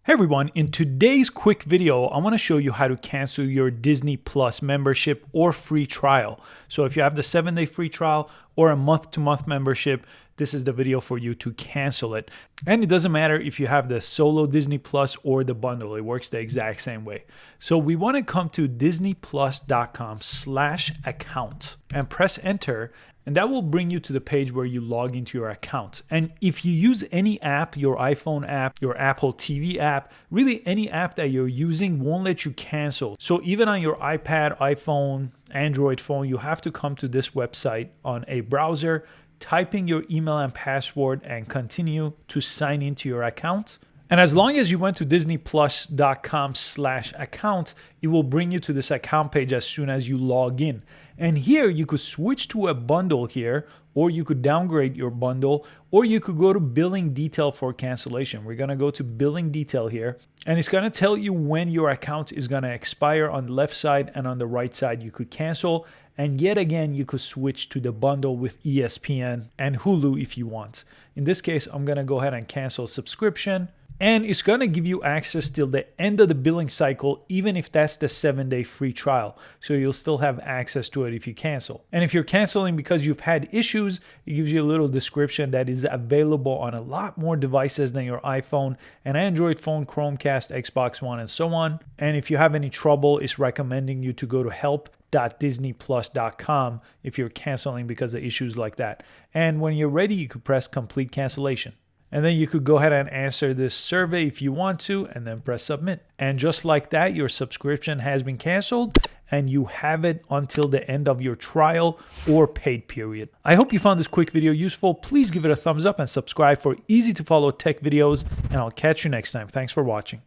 Hey everyone, in today's quick video, I want to show you how to cancel your Disney Plus membership or free trial. So if you have the 7-day free trial or a month-to-month membership, this is the video for you to cancel it. And it doesn't matter if you have the solo Disney Plus or the bundle, it works the exact same way. So we want to come to disneyplus.com/account and press enter. And that will bring you to the page where you log into your account. And if you use any app, your iPhone app, your Apple TV app, really any app that you're using won't let you cancel. So even on your iPad, iPhone, Android phone, you have to come to this website on a browser, type in your email and password, and continue to sign into your account. And as long as you went to disneyplus.com/account, it will bring you to this account page as soon as you log in. And here you could switch to a bundle here, or you could downgrade your bundle, or you could go to billing detail for cancellation. We're going to go to billing detail here, and it's going to tell you when your account is going to expire on the left side, and on the right side you could cancel. And yet again, you could switch to the bundle with ESPN and Hulu if you want. In this case, I'm going to go ahead and cancel subscription. And it's going to give you access till the end of the billing cycle, even if that's the 7-day free trial. So you'll still have access to it if you cancel. And if you're canceling because you've had issues, it gives you a little description that is available on a lot more devices than your iPhone, an Android phone, Chromecast, Xbox One, and so on. And if you have any trouble, it's recommending you to go to help.disneyplus.com if you're canceling because of issues like that. And when you're ready, you could press complete cancellation. And then you could go ahead and answer this survey if you want to, and then press submit. And just like that, your subscription has been canceled and you have it until the end of your trial or paid period. I hope you found this quick video useful. Please give it a thumbs up and subscribe for easy to follow tech videos, and I'll catch you next time. Thanks for watching.